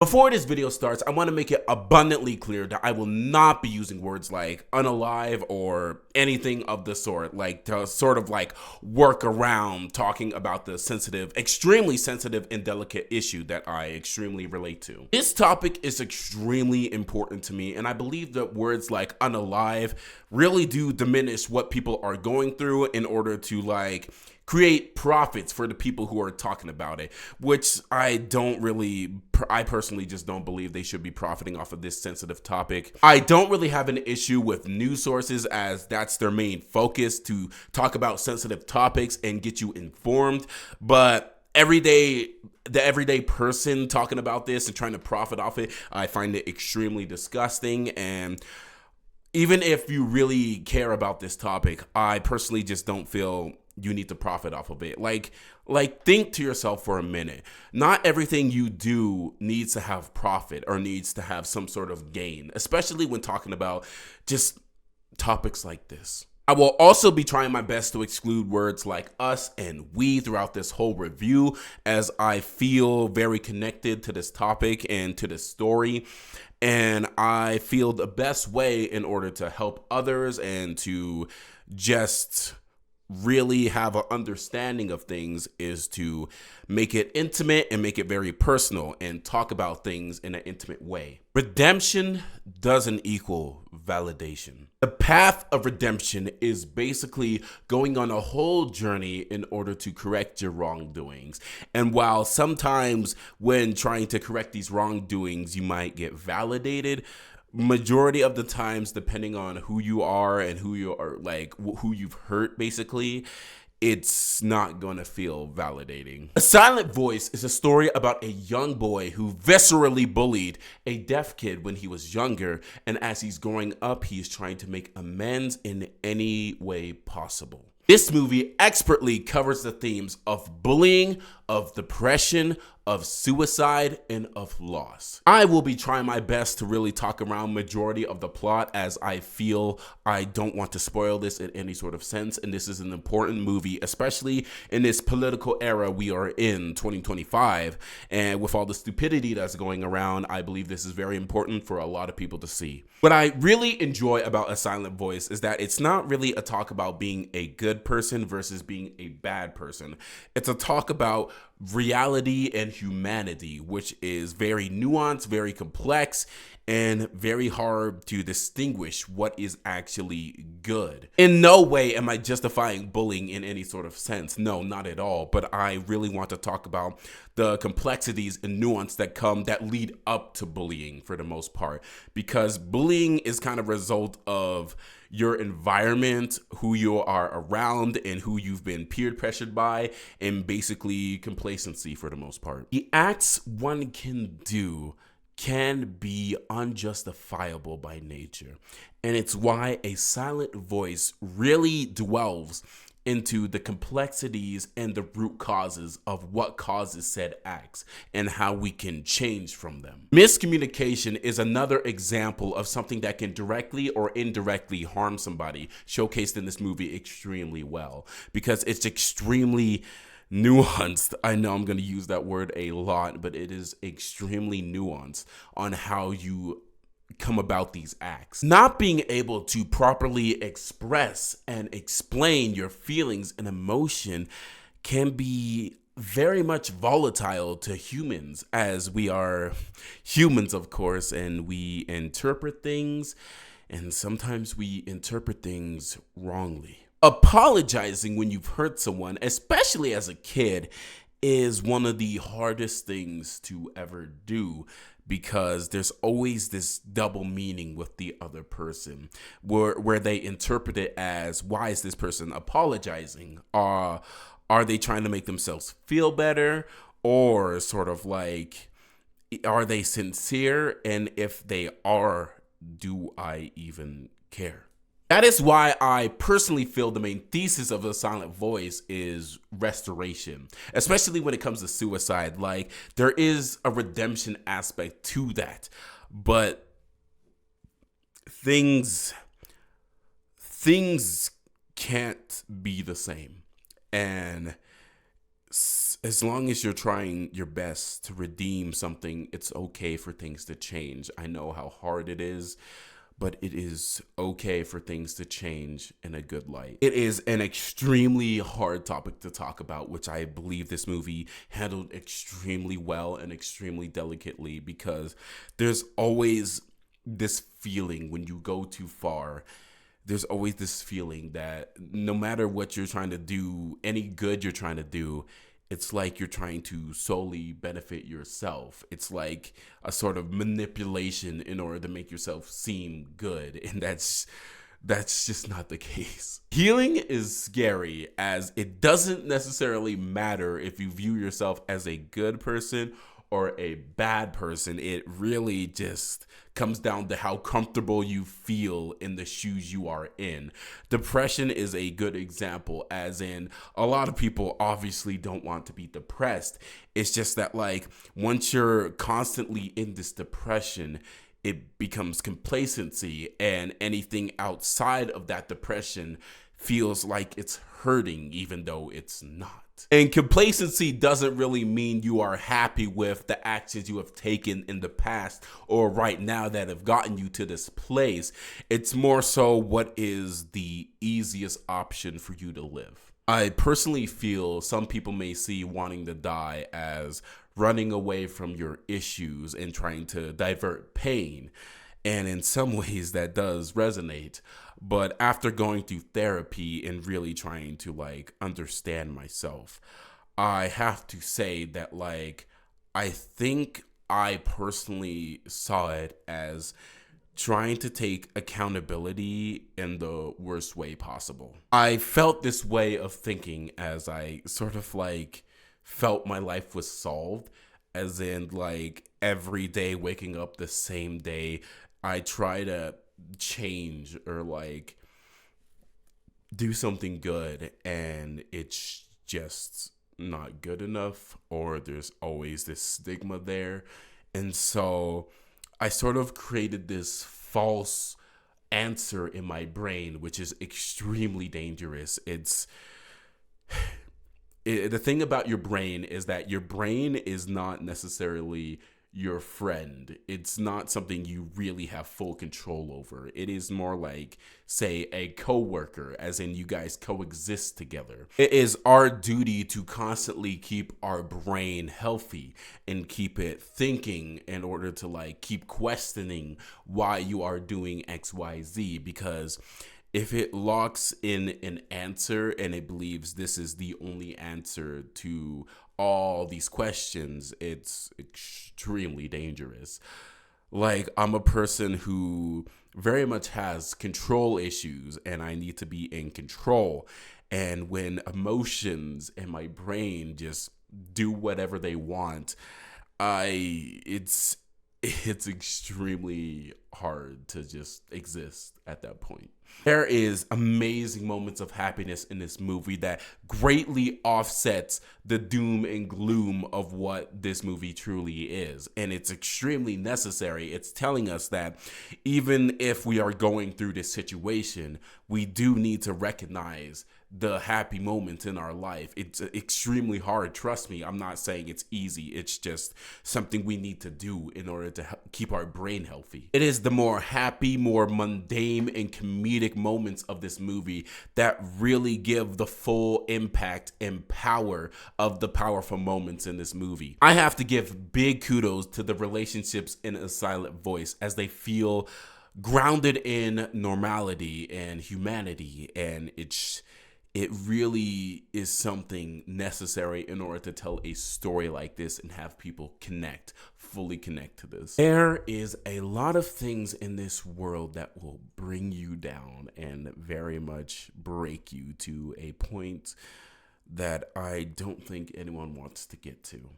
Before this video starts, I want to make it abundantly clear that I will not be using words like unalive or anything of the sort, like to sort of like work around talking about the sensitive, extremely sensitive and delicate issue that I extremely relate to. This topic is extremely important to me, and I believe that words like unalive really do diminish what people are going through in order to like create profits for the people who are talking about it, which I personally just don't believe they should be profiting off of this sensitive topic. I don't really have an issue with news sources, as that's their main focus, to talk about sensitive topics and get you informed, but the everyday person talking about this and trying to profit off it, I find it extremely disgusting. And even if you really care about this topic, I personally just don't feel you need to profit off of it. Like think to yourself for a minute. Not everything you do needs to have profit or needs to have some sort of gain, especially when talking about just topics like this. I will also be trying my best to exclude words like us and we throughout this whole review, as I feel very connected to this topic and to this story. And I feel the best way in order to help others and to just really have an understanding of things is to make it intimate and make it very personal and talk about things in an intimate way. Redemption doesn't equal validation. The path of redemption is basically going on a whole journey in order to correct your wrongdoings. And while sometimes when trying to correct these wrongdoings, you might get validated, majority of the times, depending on who you are and who you are, like who you've hurt, basically, it's not gonna feel validating. A Silent Voice is a story about a young boy who viscerally bullied a deaf kid when he was younger, and as he's growing up, he is trying to make amends in any way possible. This movie expertly covers the themes of bullying, of depression, of suicide, and of loss. I will be trying my best to really talk around majority of the plot, as I feel I don't want to spoil this in any sort of sense, and this is an important movie, especially in this political era we are in, 2025, and with all the stupidity that's going around, I believe this is very important for a lot of people to see. What I really enjoy about A Silent Voice is that it's not really a talk about being a good person versus being a bad person. It's a talk about reality and humanity, which is very nuanced, very complex, and very hard to distinguish what is actually good. In no way am I justifying bullying in any sort of sense. No, not at all. But I really want to talk about the complexities and nuance that lead up to bullying for the most part, because bullying is kind of a result of your environment, who you are around, and who you've been peer pressured by, and basically complacency for the most part. The acts one can do can be unjustifiable by nature, and it's why A Silent Voice really dwells into the complexities and the root causes of what causes said acts and how we can change from them. Miscommunication is another example of something that can directly or indirectly harm somebody, showcased in this movie extremely well, because it's extremely nuanced. I know I'm going to use that word a lot, but it is extremely nuanced on how you come about these acts. Not being able to properly express and explain your feelings and emotion can be very much volatile to humans, as we are humans, of course, and we interpret things, and sometimes we interpret things wrongly. Apologizing when you've hurt someone, especially as a kid, is one of the hardest things to ever do, because there's always this double meaning with the other person where they interpret it as, why is this person apologizing? Are they trying to make themselves feel better? Or sort of like, are they sincere? And if they are, do I even care? That is why I personally feel the main thesis of A Silent Voice is restoration, especially when it comes to suicide. Like, there is a redemption aspect to that, but things can't be the same. And as long as you're trying your best to redeem something, it's okay for things to change. I know how hard it is, but it is okay for things to change in a good light. It is an extremely hard topic to talk about, which I believe this movie handled extremely well and extremely delicately, because there's always this feeling when you go too far. There's always this feeling that no matter what you're trying to do, any good you're trying to do, it's like you're trying to solely benefit yourself. It's like a sort of manipulation in order to make yourself seem good. And that's just not the case. Healing is scary, as it doesn't necessarily matter if you view yourself as a good person or a bad person. It really just comes down to how comfortable you feel in the shoes you are in. Depression is a good example, as in a lot of people obviously don't want to be depressed. It's just that, like, once you're constantly in this depression, it becomes complacency, and anything outside of that depression feels like it's hurting, even though it's not. And complacency doesn't really mean you are happy with the actions you have taken in the past or right now that have gotten you to this place. It's more so what is the easiest option for you to live. I personally feel some people may see wanting to die as running away from your issues and trying to divert pain. And in some ways that does resonate. But after going through therapy and really trying to, like, understand myself, I have to say that, like, I think I personally saw it as trying to take accountability in the worst way possible. I felt this way of thinking as I sort of, like, felt my life was solved, as in, like, every day waking up the same day, I try to change or, like, do something good, and it's just not good enough, or there's always this stigma there. And so I sort of created this false answer in my brain, which is extremely dangerous. The thing about your brain is that your brain is not necessarily your friend. It's not something you really have full control over. It is more like, say, a coworker, as in you guys coexist together. It is our duty to constantly keep our brain healthy and keep it thinking in order to, like, keep questioning why you are doing XYZ, because if it locks in an answer and it believes this is the only answer to all these questions, it's extremely dangerous. Like, I'm a person who very much has control issues, and I need to be in control. And when emotions and my brain just do whatever they want, it's extremely hard to just exist at that point. There is amazing moments of happiness in this movie that greatly offsets the doom and gloom of what this movie truly is. And it's extremely necessary. It's telling us that even if we are going through this situation, we do need to recognize the happy moments in our life. It's extremely hard. Trust me, I'm not saying it's easy. It's just something we need to do in order to keep our brain healthy. It is the more happy, more mundane and comedic moments of this movie that really give the full impact and power of the powerful moments in this movie. I have to give big kudos to the relationships in A Silent Voice, as they feel grounded in normality and humanity, and it really is something necessary in order to tell a story like this and have people fully connect to this. There is a lot of things in this world that will bring you down and very much break you to a point that I don't think anyone wants to get to.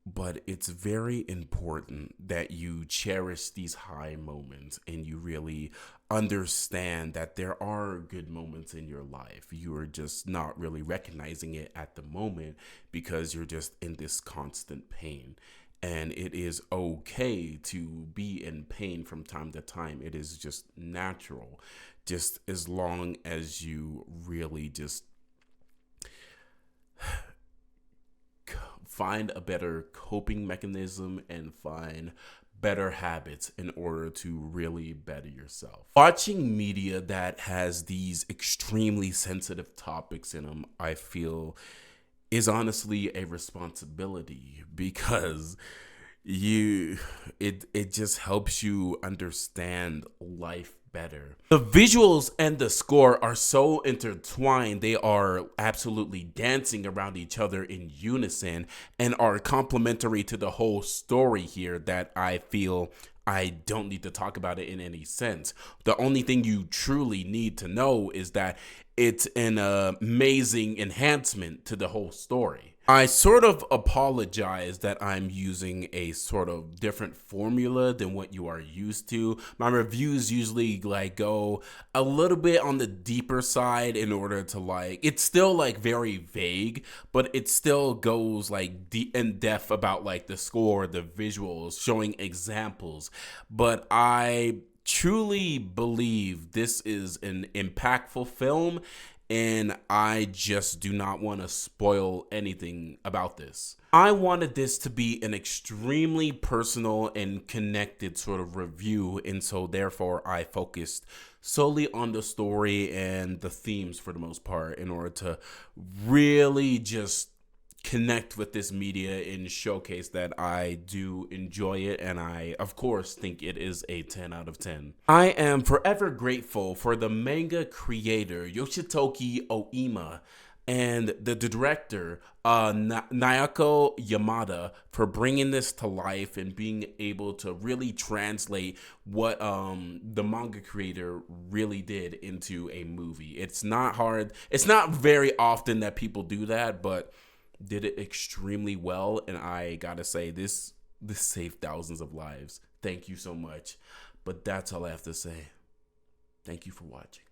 But it's very important that you cherish these high moments and you really understand that there are good moments in your life. You are just not really recognizing it at the moment because you're just in this constant pain. And it is okay to be in pain from time to time. It is just natural, just as long as you really just find a better coping mechanism and find better habits in order to really better yourself. Watching media that has these extremely sensitive topics in them, I feel, is honestly a responsibility because it just helps you understand life better. The visuals and the score are so intertwined. They are absolutely dancing around each other in unison and are complementary to the whole story here that I feel I don't need to talk about it in any sense. The only thing you truly need to know is that it's an amazing enhancement to the whole story. I sort of apologize that I'm using a sort of different formula than what you are used to. My reviews usually like go a little bit on the deeper side in order to like, it's still like very vague, but it still goes like deep in depth about like the score, the visuals, showing examples. But I truly believe this is an impactful film, and I just do not want to spoil anything about this. I wanted this to be an extremely personal and connected sort of review, and so therefore I focused solely on the story and the themes for the most part in order to really just connect with this media and showcase that I do enjoy it, and I of course think it is a 10 out of 10. I am forever grateful for the manga creator Yoshitoki Oima and the director Naoko Yamada for bringing this to life and being able to really translate what the manga creator really did into a movie. It's not hard. It's not very often that people do that, but did it extremely well, and I gotta say this saved thousands of lives. Thank you so much. But that's all I have to say. Thank you for watching.